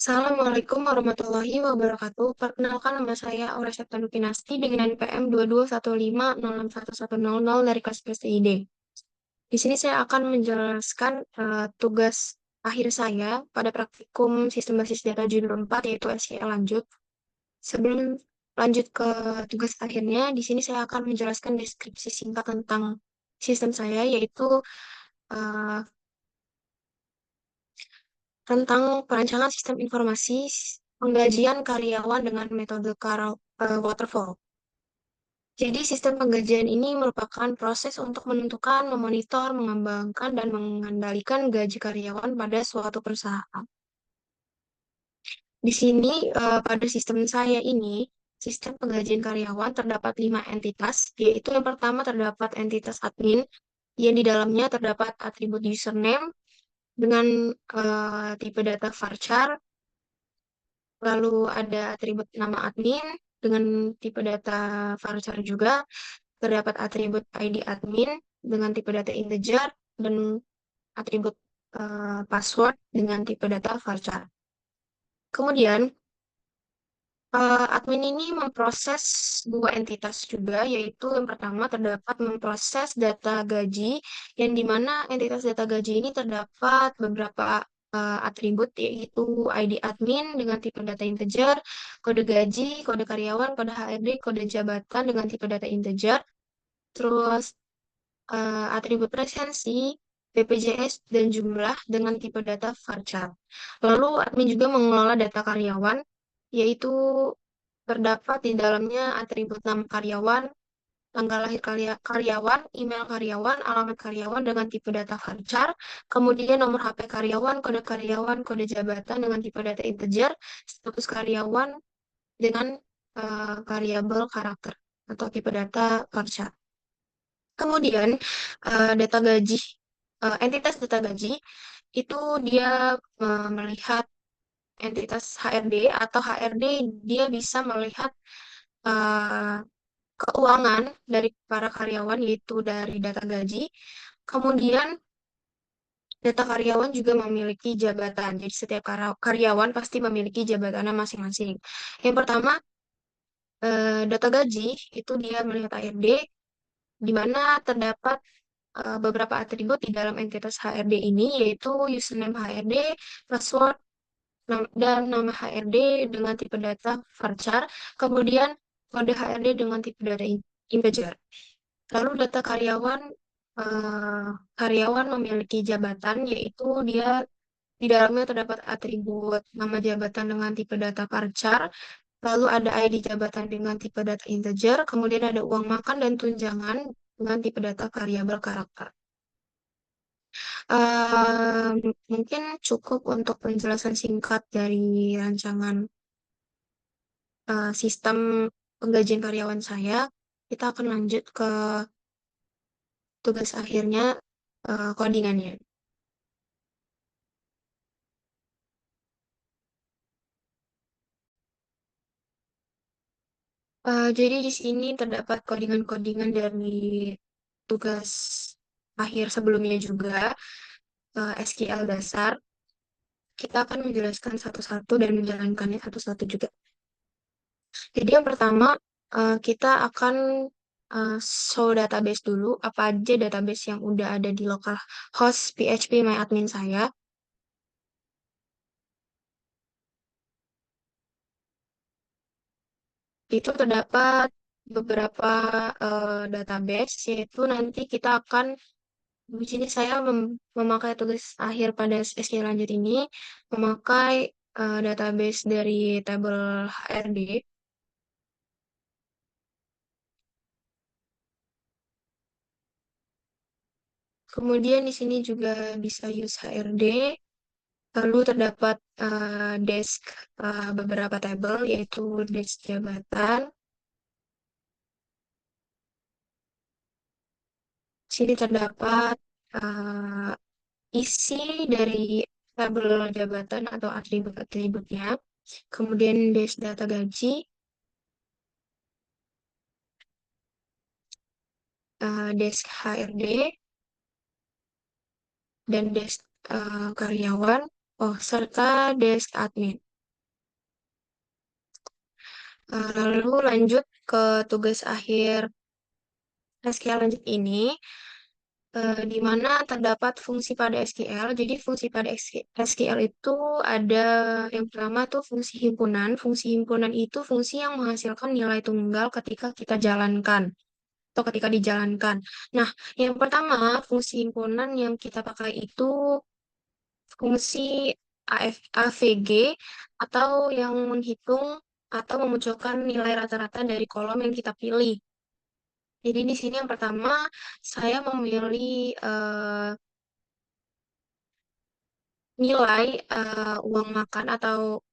Assalamualaikum warahmatullahi wabarakatuh. Perkenalkan nama saya Aura Septanukinasti dengan NPM 2215061100 dari kelas PSID. Di sini saya akan menjelaskan tugas akhir saya pada praktikum Sistem Basis Data Judul 4 yaitu SQL lanjut. Sebelum lanjut ke tugas akhirnya, di sini saya akan menjelaskan deskripsi singkat tentang sistem saya yaitu eh, tentang perancangan sistem informasi penggajian karyawan dengan metode waterfall. Jadi, sistem penggajian ini merupakan proses untuk menentukan, memonitor, mengembangkan, dan mengendalikan gaji karyawan pada suatu perusahaan. Di sini, pada sistem saya ini, sistem penggajian karyawan terdapat 5 entitas, yaitu yang pertama terdapat entitas admin, yang di dalamnya terdapat atribut username dengan tipe data varchar. Lalu ada atribut nama admin dengan tipe data varchar juga. Terdapat atribut ID admin dengan tipe data integer dan atribut password dengan tipe data varchar. Kemudian, admin ini memproses dua entitas juga, yaitu yang pertama terdapat memproses data gaji, yang di mana entitas data gaji ini terdapat beberapa atribut, yaitu ID admin dengan tipe data integer, kode gaji, kode karyawan, kode HRD, kode jabatan dengan tipe data integer, terus atribut presensi, BPJS, dan jumlah dengan tipe data varchar. Lalu admin juga mengelola data karyawan, yaitu terdapat di dalamnya atribut nama karyawan, tanggal lahir karyawan, email karyawan, alamat karyawan dengan tipe data varchar, kemudian nomor HP karyawan, kode jabatan dengan tipe data integer, status karyawan dengan variabel karakter atau tipe data varchar. Kemudian data gaji, entitas data gaji itu dia melihat entitas HRD atau HRD dia bisa melihat eh, keuangan dari para karyawan yaitu dari data gaji. Kemudian data karyawan juga memiliki jabatan. Jadi setiap karyawan pasti memiliki jabatannya masing-masing. Yang pertama data gaji itu dia melihat HRD di mana terdapat beberapa atribut di dalam entitas HRD ini, yaitu username HRD, password, dan nama HRD dengan tipe data varchar, kemudian kode HRD dengan tipe data integer. Lalu data karyawan, eh, karyawan memiliki jabatan, yaitu dia di dalamnya terdapat atribut nama jabatan dengan tipe data varchar, lalu ada ID jabatan dengan tipe data integer, kemudian ada uang makan dan tunjangan dengan tipe data variabel karakter. Eh, Mungkin cukup untuk penjelasan singkat dari rancangan sistem penggajian karyawan saya. Kita akan lanjut ke tugas akhirnya, codingannya. Jadi di sini terdapat codingan-codingan dari tugas akhir sebelumnya juga, SQL dasar. Kita akan menjelaskan satu-satu dan menjalankannya satu-satu juga. Jadi yang pertama, kita akan uh, show database dulu, apa aja database yang udah ada di local host PHP MyAdmin saya. Itu terdapat beberapa database, yaitu nanti kita akan, di sini saya memakai tugas akhir pada SQL lanjut ini, memakai database dari tabel HRD. Kemudian di sini juga bisa use HRD. Lalu terdapat desk beberapa tabel, yaitu desk jabatan. Sini terdapat eh, isi dari tabel jabatan atau atribut-atributnya. Kemudian desk data gaji, desk HRD, dan desk karyawan, oh serta desk admin. Lalu lanjut ke tugas akhir SQL lanjut ini, di mana terdapat fungsi pada SQL. Jadi fungsi pada SQL itu ada yang pertama tuh fungsi himpunan. Fungsi himpunan itu fungsi yang menghasilkan nilai tunggal ketika kita jalankan atau ketika dijalankan. Nah, yang pertama fungsi himpunan yang kita pakai itu fungsi AVG atau yang menghitung atau memunculkan nilai rata-rata dari kolom yang kita pilih. Jadi di sini yang pertama saya memilih nilai uang makan atau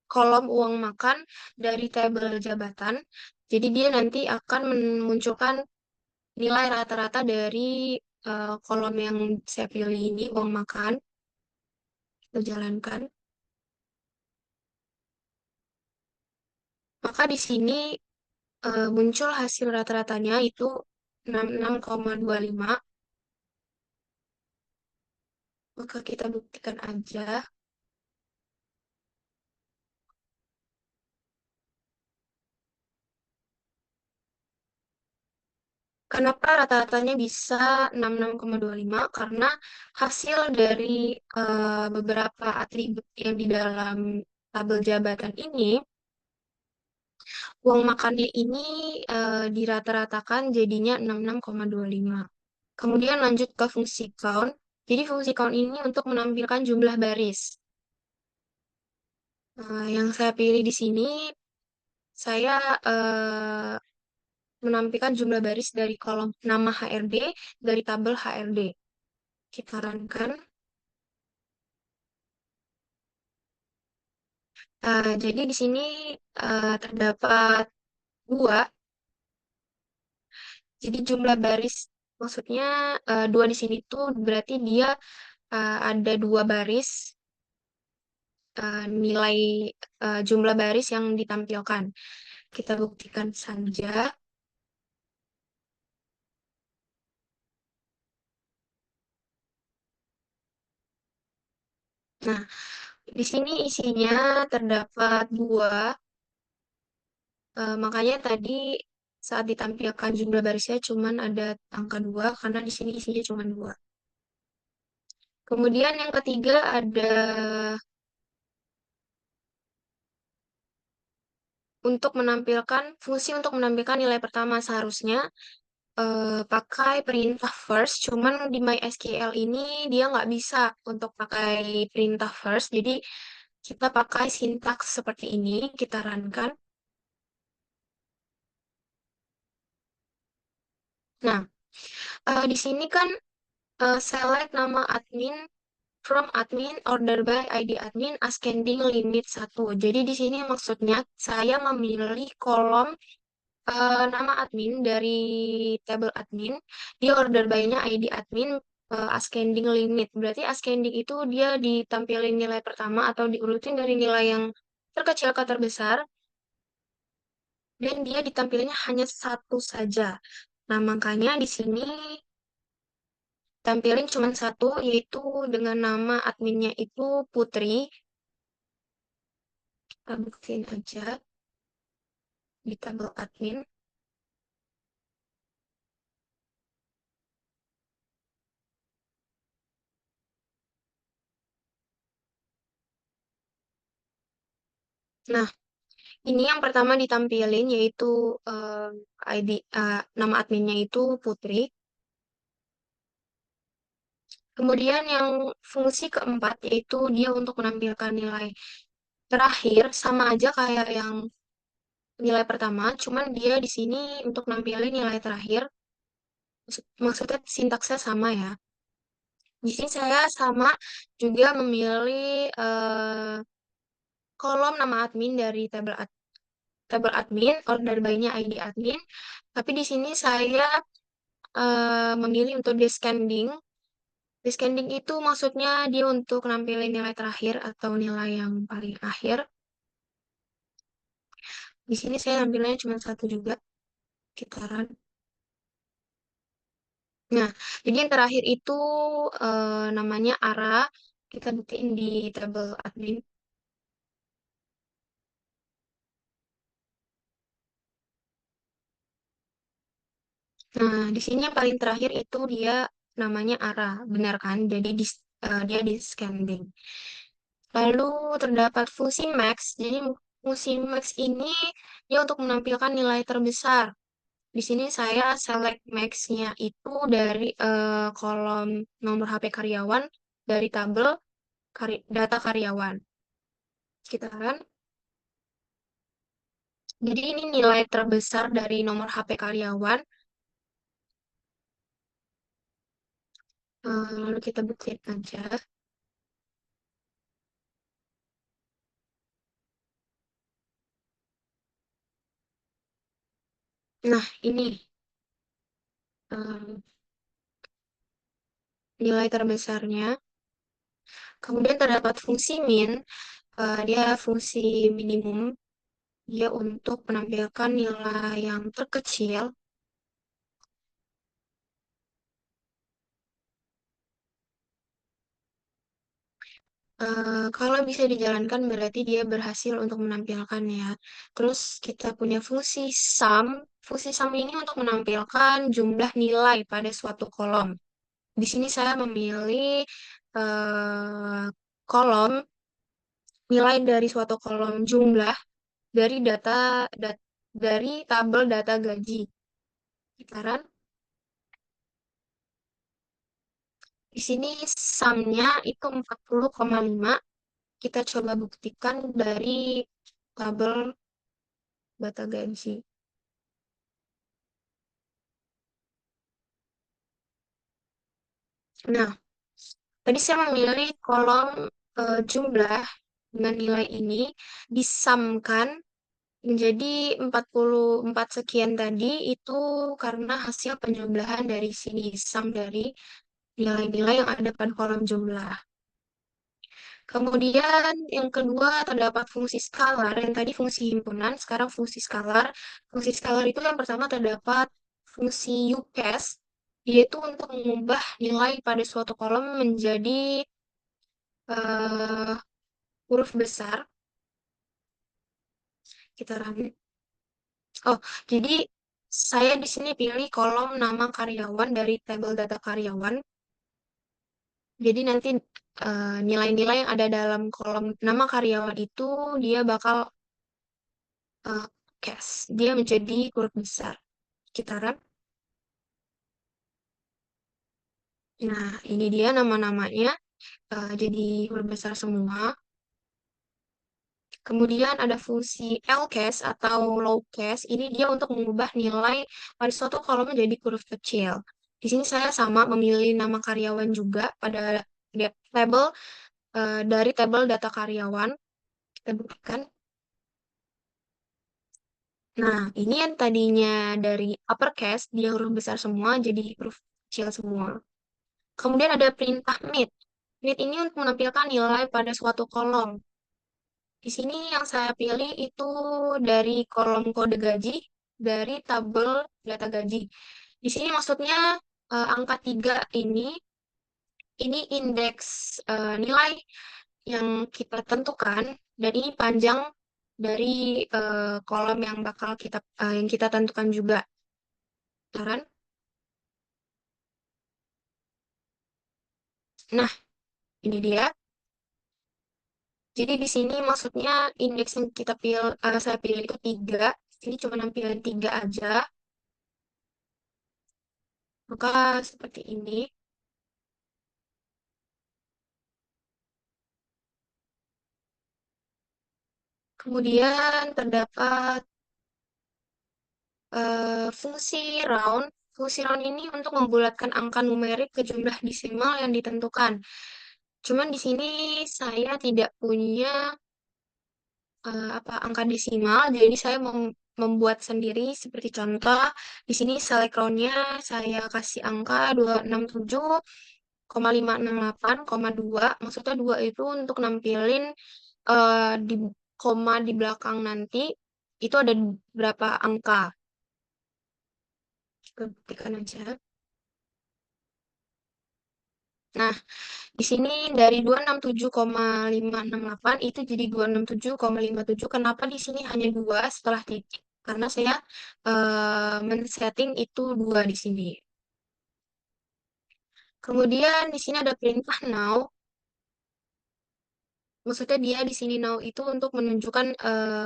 kolom uang makan dari tabel jabatan. Jadi dia nanti akan memunculkan nilai rata-rata dari kolom yang saya pilih ini uang makan. Kita jalankan. Maka di sini muncul hasil rata-ratanya itu 66,25. Maka kita buktikan aja. Kenapa rata-ratanya bisa 66,25? Karena hasil dari beberapa atribut yang di dalam tabel jabatan ini, uang makannya ini dirata-ratakan jadinya 66,25. Kemudian lanjut ke fungsi count. Jadi fungsi count ini untuk menampilkan jumlah baris. Yang saya pilih di sini, saya menampilkan jumlah baris dari kolom nama HRD dari tabel HRD. Kita runkan. Jadi di sini terdapat dua. Jadi jumlah baris, maksudnya dua di sini tuh berarti dia ada dua baris nilai jumlah baris yang ditampilkan. Kita buktikan saja. Nah, di sini isinya terdapat dua. Makanya tadi saat ditampilkan jumlah barisnya cuman ada angka dua karena di sini isinya cuma dua. Kemudian yang ketiga ada untuk menampilkan fungsi untuk menampilkan nilai pertama seharusnya pakai perintah first, cuman di MySQL ini dia nggak bisa untuk pakai perintah first, jadi kita pakai sintaks seperti ini, kita runkan. Nah, di sini kan select nama admin from admin order by ID admin ascending limit 1. Jadi di sini maksudnya saya memilih kolom nama admin dari tabel admin, dia order by-nya ID admin ascending limit. Berarti ascending itu dia ditampilin nilai pertama atau diurutin dari nilai yang terkecil ke terbesar dan dia ditampilinnya hanya satu saja. Nah, makanya di sini tampilin cuma satu, yaitu dengan nama adminnya itu Putri. Kita buktiin aja di tabel admin. Nah, ini yang pertama ditampilin yaitu ID nama adminnya itu Putri. Kemudian yang fungsi keempat yaitu dia untuk menampilkan nilai terakhir sama aja kayak yang nilai pertama, cuman dia di sini untuk nampilin nilai terakhir. Maksudnya sintaksnya sama ya. Di sini saya sama juga memilih kolom nama admin dari tabel admin, order by-nya ID admin. Tapi di sini saya memilih untuk descending. Descending itu maksudnya dia untuk nampilin nilai terakhir atau nilai yang paling akhir. Di sini saya nampilnya cuma satu juga, kitaran. Nah, jadi yang terakhir itu namanya ARA. Kita buktiin di tabel admin. Nah, di sini yang paling terakhir itu dia namanya arah, benar kan? Jadi dia descending. Lalu terdapat fungsi max. Jadi fungsi max ini dia untuk menampilkan nilai terbesar. Di sini saya select max-nya itu dari kolom nomor HP karyawan dari tabel data karyawan. Sekitaran. Jadi ini nilai terbesar dari nomor HP karyawan. Lalu kita buktiin aja. Nah, ini eh, nilai terbesarnya. Kemudian terdapat fungsi min, dia fungsi minimum, dia untuk menampilkan nilai yang terkecil. Kalau bisa dijalankan berarti dia berhasil untuk menampilkan ya. Terus kita punya fungsi sum. Fungsi sum ini untuk menampilkan jumlah nilai pada suatu kolom. Di sini saya memilih eh, kolom nilai dari suatu kolom jumlah dari dari tabel data gaji. Sekarang di sini sumnya itu 40,5. Kita coba buktikan dari tabel data gaji. Nah, tadi saya memilih kolom jumlah dengan nilai ini disamkan menjadi 44 sekian tadi itu karena hasil penjumlahan dari sini sum dari nilai-nilai yang ada pada kolom jumlah. Kemudian yang kedua terdapat fungsi skalar, yang tadi fungsi himpunan, sekarang fungsi skalar. Fungsi skalar itu yang pertama terdapat fungsi uCast, yaitu untuk mengubah nilai pada suatu kolom menjadi eh, huruf besar. Kita run. Oh, jadi saya di sini pilih kolom nama karyawan dari tabel data karyawan. Jadi nanti nilai-nilai yang ada dalam kolom nama karyawan itu dia bakal eh, cash. Dia menjadi huruf besar. Kita run. Nah, ini dia nama-namanya jadi huruf besar semua. Kemudian ada fungsi lcast atau lowcast. Ini dia untuk mengubah nilai pada suatu kolom menjadi huruf kecil. Di sini saya sama memilih nama karyawan juga pada tabel dari tabel data karyawan. Kita buktikan. Nah, ini yang tadinya dari uppercase, dia huruf besar semua, jadi huruf kecil semua. Kemudian ada perintah mid. Mid ini untuk menampilkan nilai pada suatu kolom. Di sini yang saya pilih itu dari kolom kode gaji, dari tabel data gaji. Di sini maksudnya angka 3 ini indeks nilai yang kita tentukan, dan ini panjang dari kolom yang bakal yang kita tentukan juga. Saran? Nah, ini dia. Jadi di sini maksudnya indeks yang saya pilih itu 3. Ini cuma nampilin 3 aja. Maka seperti ini. Kemudian terdapat fungsi round. Fungsi round ini untuk membulatkan angka numerik ke jumlah desimal yang ditentukan. Cuman di sini saya tidak punya angka desimal, jadi saya membuat sendiri seperti contoh. Di sini select round-nya saya kasih angka 267,568,2. Maksudnya 2 itu untuk nampilin di koma di belakang nanti itu ada berapa angka. Kita buktikan aja. Nah, di sini dari 267,568 itu jadi 267,57. Kenapa di sini hanya 2 setelah titik? karena saya men-setting itu dua di sini. Kemudian di sini ada perintah now. Maksudnya dia di sini now itu untuk menunjukkan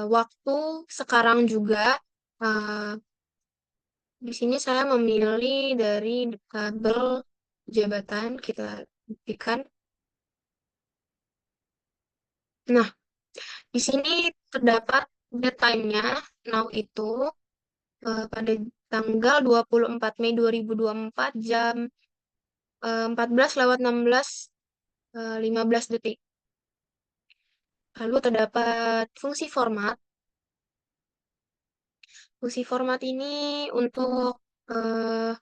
waktu sekarang juga. Eh, di sini saya memilih dari tabel jabatan, kita buktikan. Nah, di sini terdapat time-nya now itu pada tanggal 24 Mei 2024 jam 14 lewat 16 15 detik. Lalu terdapat fungsi format. Fungsi format ini untuk eh,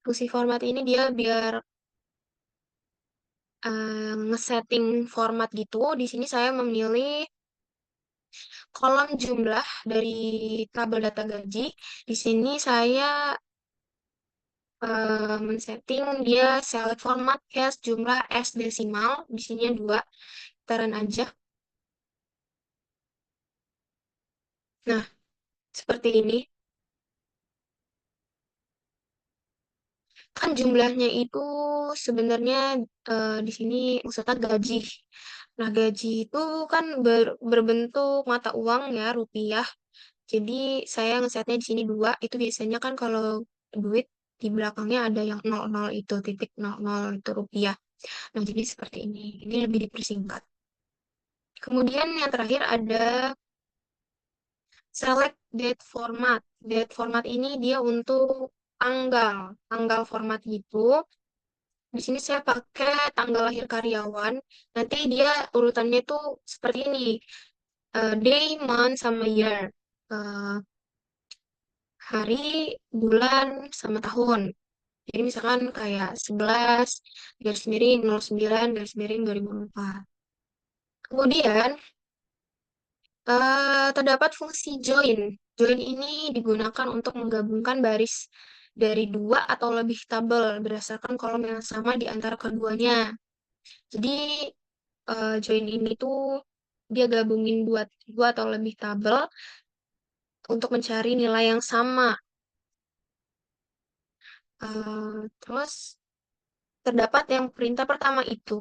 fungsi format ini dia biar ngesetting format gitu. Di sini saya memilih kolom jumlah dari tabel data gaji. Di sini saya men-setting dia select format cash jumlah S desimal. Di sini dua, taran aja. Nah, seperti ini. Kan jumlahnya itu sebenarnya di sini maksudnya gaji. Nah, gaji itu kan berbentuk mata uang ya, rupiah. Jadi saya ngesetnya di sini dua. Itu biasanya kan kalau duit di belakangnya ada yang 00 itu, titik 00 itu rupiah. Nah, jadi seperti ini. Ini lebih dipersingkat. Kemudian yang terakhir ada select date format. Date format ini dia untuk tanggal. Tanggal format gitu. Di sini saya pakai tanggal lahir karyawan. Nanti dia urutannya tuh seperti ini. Day, month, sama year. Eh, hari, bulan, sama tahun. Jadi misalkan kayak 11, garis miring 09, garis miring 2004. Kemudian, terdapat fungsi join. Join ini digunakan untuk menggabungkan baris dari dua atau lebih tabel berdasarkan kolom yang sama di antara keduanya. Jadi join ini tuh dia gabungin dua atau lebih tabel untuk mencari nilai yang sama. Terus terdapat yang perintah pertama itu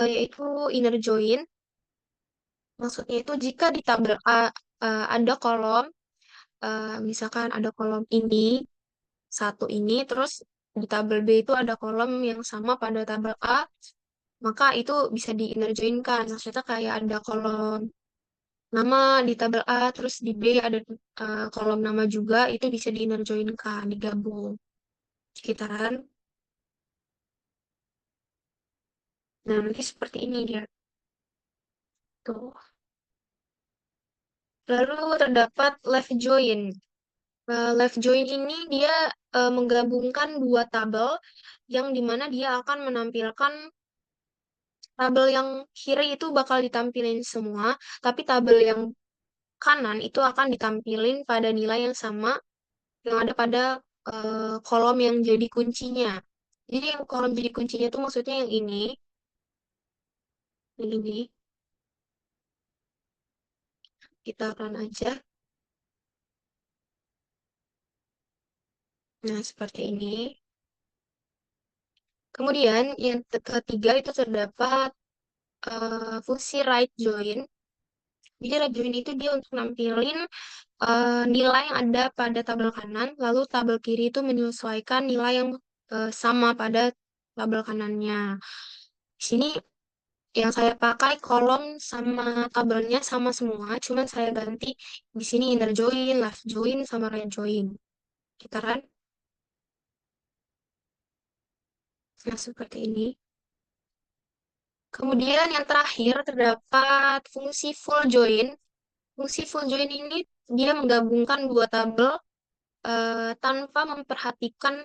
yaitu inner join. Maksudnya itu jika di tabel A ada kolom, misalkan ada kolom ini satu ini, terus di tabel B itu ada kolom yang sama pada tabel A, maka itu bisa di inner join-kan. Maksudnya kayak ada kolom nama di tabel A, terus di B ada kolom nama juga, itu bisa di inner join-kan, digabung. Sekitaran. Nah, nanti seperti ini dia. Tuh. Lalu terdapat left join. Left join ini dia menggabungkan dua tabel yang dimana dia akan menampilkan tabel yang kiri itu bakal ditampilin semua, tapi tabel yang kanan itu akan ditampilin pada nilai yang sama yang ada pada kolom yang jadi kuncinya. Jadi yang kolom jadi kuncinya itu maksudnya yang ini kita run aja. Nah, seperti ini. Kemudian yang ketiga itu terdapat fungsi right join. Jadi right join itu dia untuk nampilin nilai yang ada pada tabel kanan, lalu tabel kiri itu menyesuaikan nilai yang sama pada tabel kanannya. Di sini yang saya pakai kolom sama tabelnya sama semua, cuman saya ganti di sini inner join, left join, sama right join. Kita run. Nah, seperti ini. Kemudian yang terakhir terdapat fungsi full join. Fungsi full join ini dia menggabungkan dua tabel tanpa memperhatikan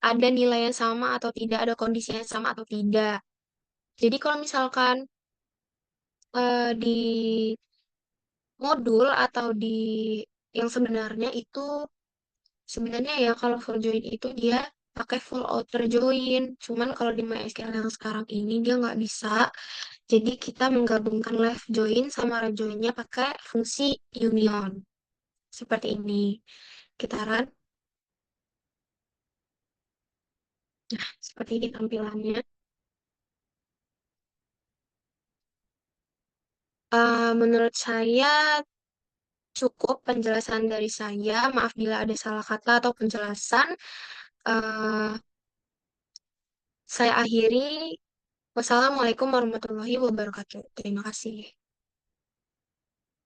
ada nilai yang sama atau tidak, ada kondisi yang sama atau tidak. Jadi kalau misalkan di modul atau di yang sebenarnya itu sebenarnya ya kalau full join itu dia pakai full outer join. Cuman kalau di MySQL yang sekarang ini dia nggak bisa. Jadi kita menggabungkan left join sama right joinnya pakai fungsi union. Seperti ini. Kita run. Nah, seperti ini tampilannya. Menurut saya cukup penjelasan dari saya. Maaf bila ada salah kata atau penjelasan. Eh, saya akhiri. Wassalamualaikum warahmatullahi wabarakatuh. Terima kasih.